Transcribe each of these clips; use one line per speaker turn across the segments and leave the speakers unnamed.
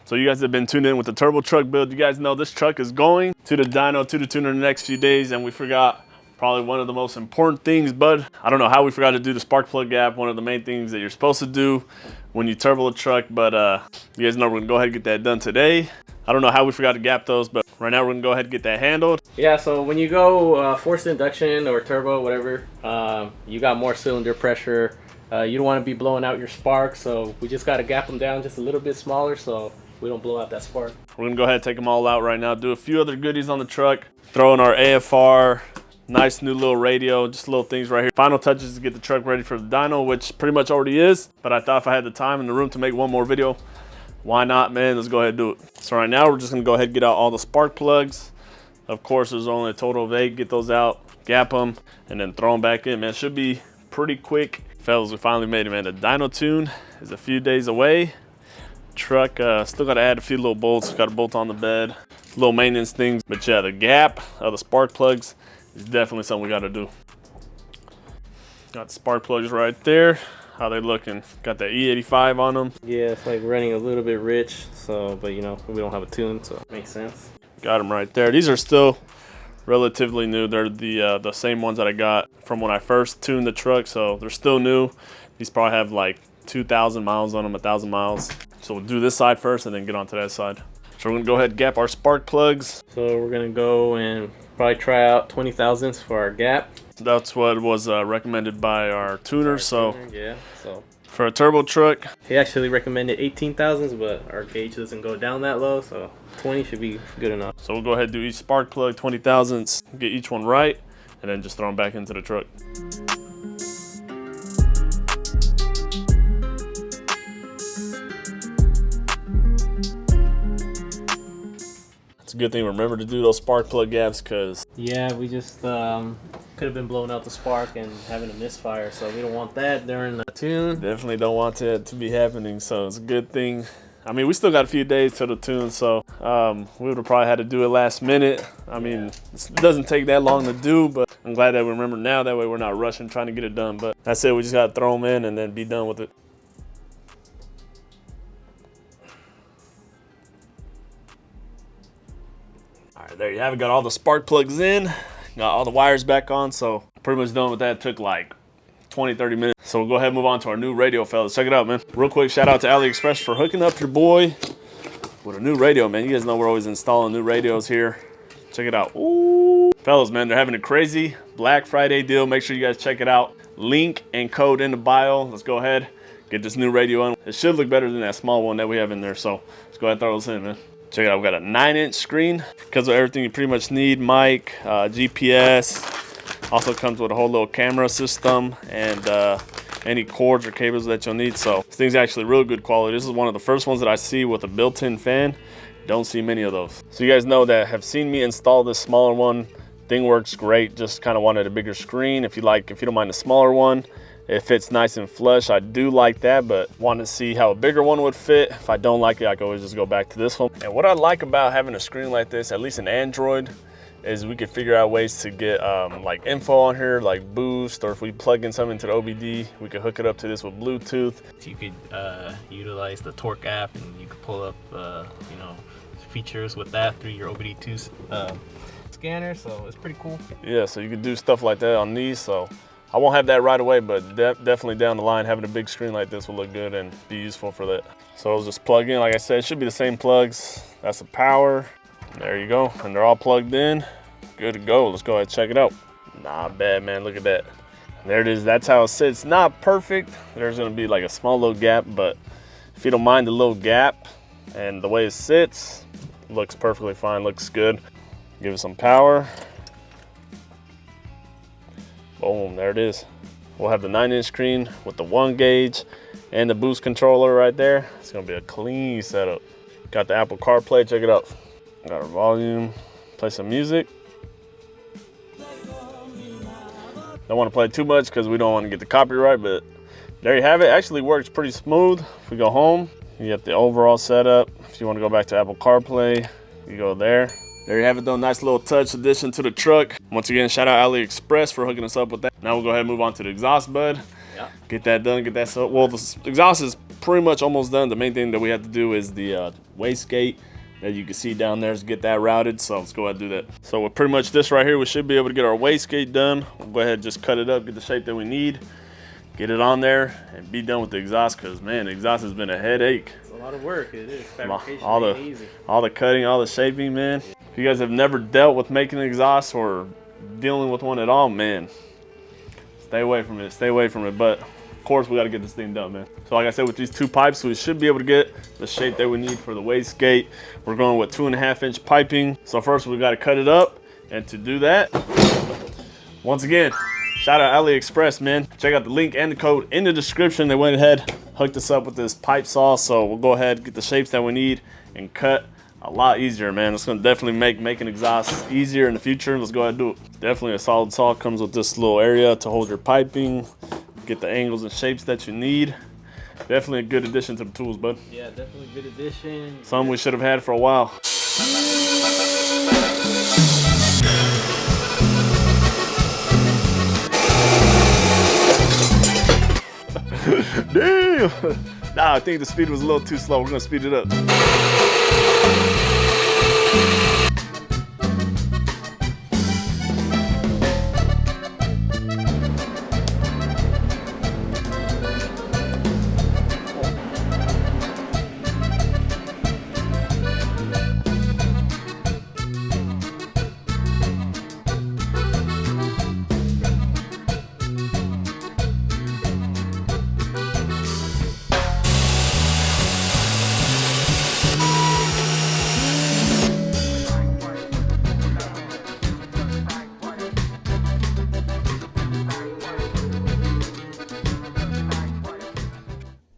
So you guys have been tuned in with the turbo truck build. You guys know this truck is going to the dyno, to the tuner in the next few days, and we forgot probably one of the most important things, bud. I don't know how we forgot to do the spark plug gap, one of the main things that you're supposed to do when you turbo a truck, but you guys know we're gonna go ahead and get that done today. I don't know how we forgot to gap those, but right now we're gonna go ahead and get that handled.
Yeah, so when you go forced induction or turbo, whatever, you got more cylinder pressure. You don't want to be blowing out your spark, so we just got to gap them down just a little bit smaller so we don't blow out that spark.
We're gonna go ahead and take them all out right now, do a few other goodies on the truck, throw in our AFR, nice new little radio, just little things right here. Final touches to get the truck ready for the dyno, which pretty much already is, but I thought if I had the time and the room to make one more video, why not, man? Let's go ahead and do it. So right now we're just gonna go ahead and get out all the spark plugs. Of course, there's only a total of 8. Get those out, gap them, and then throw them back in, man. Should be pretty quick. Fellas, we finally made it, man. The dyno tune is a few days away. Truck, still gotta add a few little bolts. Got a bolt on the bed, little maintenance things. But yeah, the gap of the spark plugs is definitely something we gotta do. Got the spark plugs right there. How they looking? Got that E85 on them.
Yeah, it's like running a little bit rich, so, but you know, we don't have a tune, so it makes sense.
Got them right there. These are still relatively new. They're the same ones that I got from when I first tuned the truck, so they're still new. These probably have like 2,000 miles on them, 1,000 miles. So we'll do this side first and then get onto that side. So we're gonna go ahead and gap our spark plugs.
So we're gonna go and probably try out 20 thousandths for our gap.
That's what was recommended by our tuner.
Yeah, so
for a turbo truck,
he actually recommended 18 thousandths, but our gauge doesn't go down that low, so 20 should be good enough.
So we'll go ahead and do each spark plug 20 thousandths, get each one right, and then just throw them back into the truck. It's a good thing remember to do those spark plug gaps, because
yeah, we just could have been blowing out the spark and having a misfire, so we don't want that during the tune.
Definitely don't want that to be happening, so it's a good thing. I mean, we still got a few days till the tune, so we would have probably had to do it last minute. I mean, it doesn't take that long to do, but I'm glad that we remember now. That way we're not rushing trying to get it done. But that's it. We just got to throw them in and then be done with it. All right, there you have it. Got all the spark plugs in. Got all the wires back on, so pretty much done with that. It took like 20-30 minutes. So we'll go ahead and move on to our new radio, fellas. Check it out, man. Real quick, shout out to AliExpress for hooking up your boy with a new radio, man. You guys know we're always installing new radios here. Check it out. Ooh. Fellas, man, they're having a crazy Black Friday deal. Make sure you guys check it out. Link and code in the bio. Let's go ahead, get this new radio on. It should look better than that small one that we have in there. So let's go ahead and throw this in, man. Check it out. We got a 9-inch screen. Because of everything you pretty much need. Mic, GPS. Also comes with a whole little camera system and any cords or cables that you'll need. So this thing's actually real good quality. This is one of the first ones that I see with a built-in fan. Don't see many of those. So you guys know that have seen me install this smaller one. Thing works great. Just kind of wanted a bigger screen. If you don't mind the smaller one, it fits nice and flush. I do like that, but want to see how a bigger one would fit. If I don't like it, I can always just go back to this one. And what I like about having a screen like this, at least an Android, is we could figure out ways to get like info on here, like boost, or if we plug in something into the OBD, we could hook it up to this with Bluetooth.
You could utilize the Torque app, and you could pull up you know, features with that through your OBD2 scanner, so it's pretty cool.
Yeah, so you could do stuff like that on these. So I won't have that right away, but definitely down the line, having a big screen like this will look good and be useful for that. So I'll just plug in. Like I said, it should be the same plugs. That's the power. There you go, and they're all plugged in. Good to go. Let's go ahead and check it out. Not bad, man. Look at that. There it is. That's how it sits. Not perfect. There's gonna be like a small little gap, but if you don't mind the little gap and the way it sits, looks perfectly fine. Looks good. Give it some power. Boom, there it is. We'll have the 9-inch screen with the 1 gauge and the boost controller right there. It's gonna be a clean setup. Got the Apple CarPlay, check it out. Got our volume, play some music. Don't want to play too much because we don't want to get the copyright, but there you have it. Actually works pretty smooth. If we go home, you get the overall setup. If you want to go back to Apple CarPlay, you go there. There you have it though, nice little touch addition to the truck. Once again, shout out AliExpress for hooking us up with that. Now we'll go ahead and move on to the exhaust, bud. Yeah. Get that done, get that so. Well, the exhaust is pretty much almost done. The main thing that we have to do is the wastegate that you can see down there, is get that routed. So let's go ahead and do that. So with pretty much this right here, we should be able to get our wastegate done. We'll go ahead and just cut it up, get the shape that we need, get it on there, and be done with the exhaust. Because man, the exhaust has been a headache.
It's a lot of work. It is. Fabrication
all
ain't easy.
the cutting, all the shaping, man. If you guys have never dealt with making an exhaust or dealing with one at all, man, stay away from it. Stay away from it. But of course, we got to get this thing done, man. So like I said, with these 2 pipes, we should be able to get the shape that we need for the wastegate. We're going with 2.5-inch piping. So first we got to cut it up. And to do that, once again, shout out AliExpress, man. Check out the link and the code in the description. They went ahead, hooked us up with this pipe saw. So we'll go ahead, get the shapes that we need and cut a lot easier, man. It's gonna definitely make making exhaust easier in the future. Let's go ahead and do it. Definitely a solid saw. Comes with this little area to hold your piping, get the angles and shapes that you need. Definitely a good addition to the tools, bud.
Yeah, definitely good addition.
Something we should have had for a while. Damn! Nah, I think the speed was a little too slow. We're gonna speed it up.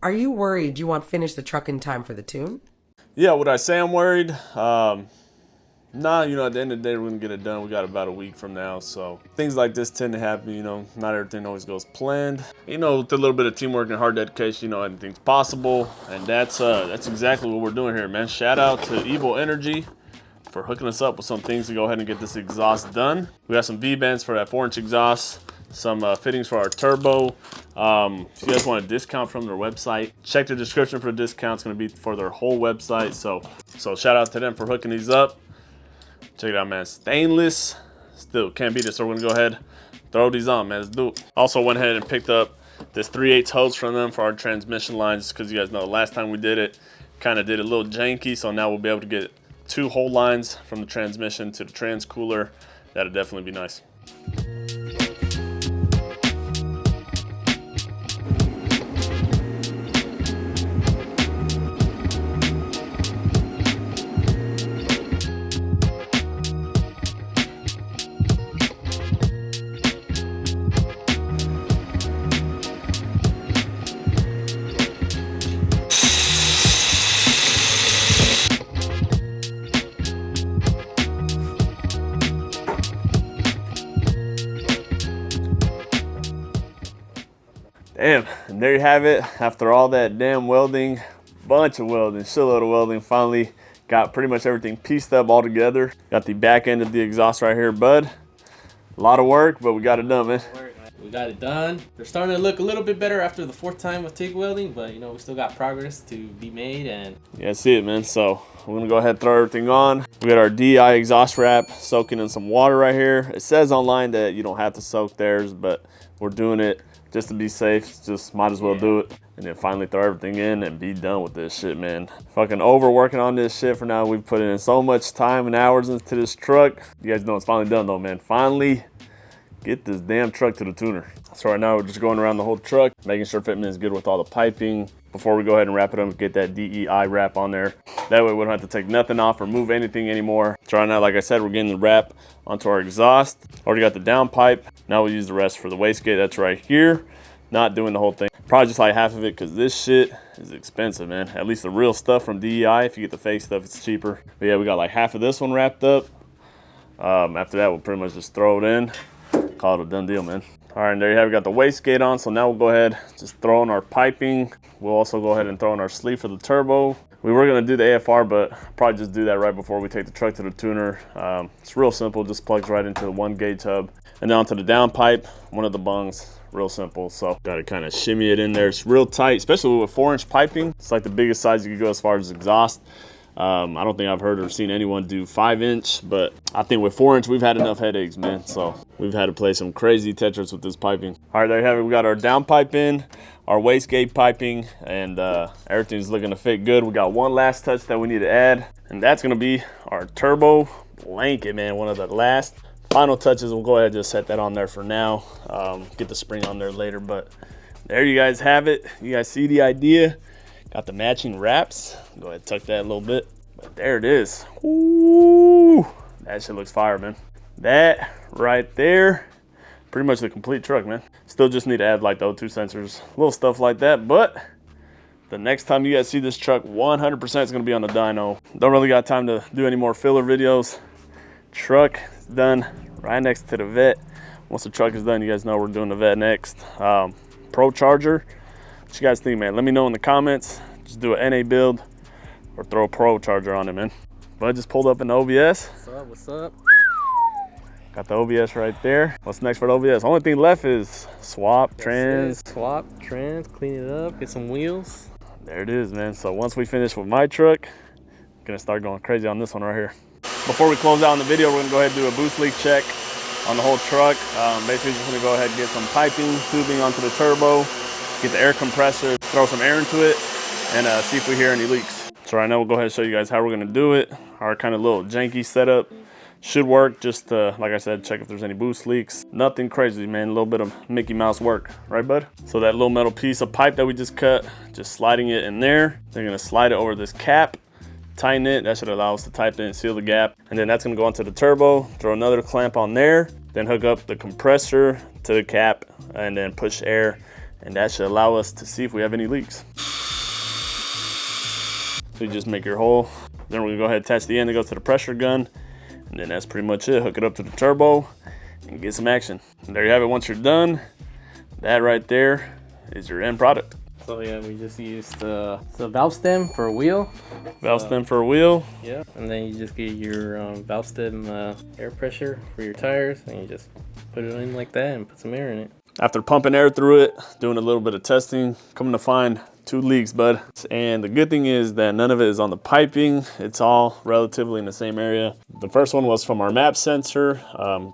Are you worried you won't finish the truck in time for the tune?
Yeah, would I say I'm worried? Nah, you know, at the end of the day, we're gonna get it done. We got about a week from now, so things like this tend to happen. You know, not everything always goes planned. You know, with a little bit of teamwork and hard dedication, you know, anything's possible, and that's exactly what we're doing here, man. Shout out to Evil Energy for hooking us up with some things to go ahead and get this exhaust done. We got some V-bands for that 4-inch exhaust, some fittings for our turbo. If you guys want a discount from their website, check the description for the discount. It's going to be for their whole website. So shout out to them for hooking these up. Check it out, man. Stainless. Still can't beat it. So we're going to go ahead, throw these on, man. Let's do it. Also went ahead and picked up this 3/8 hose from them for our transmission lines, because you guys know last time we did it, kind of did a little janky. So now we'll be able to get 2 whole lines from the transmission to the trans cooler. That'll definitely be nice. Damn, and there you have it. After all that damn welding, bunch of welding, shitload of welding, finally got pretty much everything pieced up all together. Got the back end of the exhaust right here, bud. A lot of work, but we got it done, man.
We got it done. They're starting to look a little bit better after the 4th time of TIG welding, but you know, we still got progress to be made. And
yeah, I see it, man. So we're gonna go ahead and throw everything on. We got our DI exhaust wrap soaking in some water right here. It says online that you don't have to soak theirs, but we're doing it just to be safe. Just might as well do it. And then finally throw everything in and be done with this shit, man. Fucking overworking on this shit for now. We've put in so much time and hours into this truck. You guys know it's finally done though, man. Finally get this damn truck to the tuner. So right now we're just going around the whole truck, making sure fitment is good with all the piping before we go ahead and wrap it up and get that DEI wrap on there. That way we don't have to take nothing off or move anything anymore. So right now, like I said, we're getting the wrap onto our exhaust. Already got the down pipe. Now we'll use the rest for the wastegate. That's right here. Not doing the whole thing. Probably just like half of it, because this shit is expensive, man. At least the real stuff from DEI. If you get the fake stuff, it's cheaper. But yeah, we got like half of this one wrapped up. After that, we'll pretty much just throw it in. Call it a done deal, man. All right, and there you have it. Got the wastegate on. So now we'll go ahead, just throw in our piping. We'll also go ahead and throw in our sleeve for the turbo. We were gonna do the AFR, but probably just do that right before we take the truck to the tuner. It's real simple, just plugs right into the 1 gauge hub. And then onto the down pipe, one of the bungs real simple. So gotta kind of shimmy it in there. It's real tight, especially with 4-inch piping. It's like the biggest size you could go as far as exhaust. I don't think I've heard or seen anyone do 5-inch, but I think with 4-inch, we've had enough headaches, man. So we've had to play some crazy Tetris with this piping. All right, there you have it. We got our down pipe in, our wastegate piping, and everything's looking to fit good. We got one last touch that we need to add, and that's gonna be our turbo blanket, man. One of the last final touches. We'll go ahead and just set that on there for now. Get the spring on there later, but there you guys have it. You guys see the idea. Got the matching wraps. Go ahead and tuck that a little bit. But there it is. Ooh, that shit looks fire, man. That right there, pretty much the complete truck, man. Still just need to add like the O2 sensors, little stuff like that. But the next time you guys see this truck, 100% is gonna be on the dyno. Don't really got time to do any more filler videos. Truck is done right next to the vet. Once the truck is done, you guys know we're doing the vet next. Pro charger. What you guys think, man? Let me know in the comments. Just do an NA build or throw a pro charger on it, man. But I just pulled up in the OBS.
What's up? What's up?
Got the OBS right there. What's next for the OBS? Only thing left is swap, trans.
Swap, trans, clean it up, get some wheels.
There it is, man. So once we finish with my truck, I'm gonna start going crazy on this one right here. Before we close out on the video, we're gonna go ahead and do a boost leak check on the whole truck. Basically just gonna go ahead and get some piping, tubing onto the turbo, get the air compressor, throw some air into it, and see if we hear any leaks. So right now we'll go ahead and show you guys how we're gonna do it. Our kind of little janky setup should work, just to, like I said, check if there's any boost leaks. Nothing crazy, man, a little bit of Mickey Mouse work, right bud? So that little metal piece of pipe that we just cut, just sliding it in there. They're gonna slide it over this cap, tighten it. That should allow us to tighten it and seal the gap. And then that's gonna go onto the turbo, throw another clamp on there, then hook up the compressor to the cap, and then push air. And that should allow us to see if we have any leaks. So you just make your hole. Then we're gonna go ahead and attach the end that goes to the pressure gun. And then that's pretty much it. Hook it up to the turbo and get some action. And there you have it. Once you're done, that right there is your end product.
So yeah, we just used the valve stem for a wheel.
Valve stem for a wheel.
Yeah, and then you just get your valve stem air pressure for your tires, and you just put it in like that and put some air in it.
After pumping air through it, doing a little bit of testing, coming to find 2 leaks, bud. And the good thing is that none of it is on the piping. It's all relatively in the same area. The first one was from our map sensor.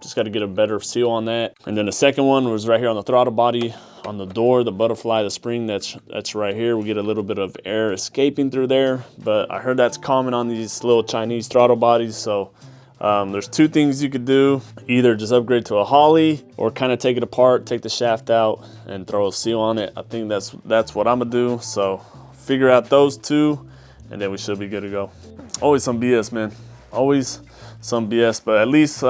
Just got to get a better seal on that. And then the second one was right here on the throttle body, on the door, the butterfly, the spring that's right here. We get a little bit of air escaping through there, but I heard that's common on these little Chinese throttle bodies. So there's 2 things you could do. Either just upgrade to a Holly or kind of take it apart, take the shaft out and throw a seal on it. I think that's what I'm gonna do. So figure out those 2 and then we should be good to go. Always some BS, man. Always some BS, but at least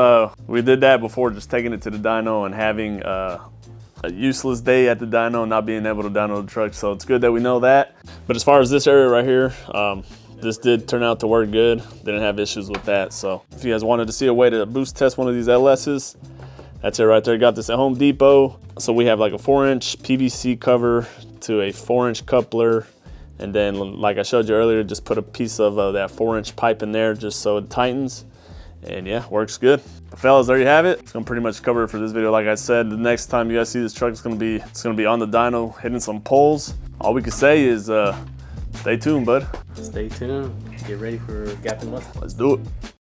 we did that before just taking it to the dyno and having a useless day at the dyno, not being able to dyno the truck. So it's good that we know that. But as far as this area right here, this did turn out to work good. Didn't have issues with that. So if you guys wanted to see a way to boost test one of these LS's, that's it right there. Got this at Home Depot. So we have like a 4-inch PVC cover to a 4-inch coupler. And then like I showed you earlier, just put a piece of that 4-inch pipe in there just so it tightens. And yeah, works good. But fellas, there you have it. It's gonna pretty much cover it for this video. Like I said, the next time you guys see this truck, it's gonna be on the dyno, hitting some poles. All we can say is stay tuned, bud.
Stay tuned. Get ready for Gap and Must.
Let's do it.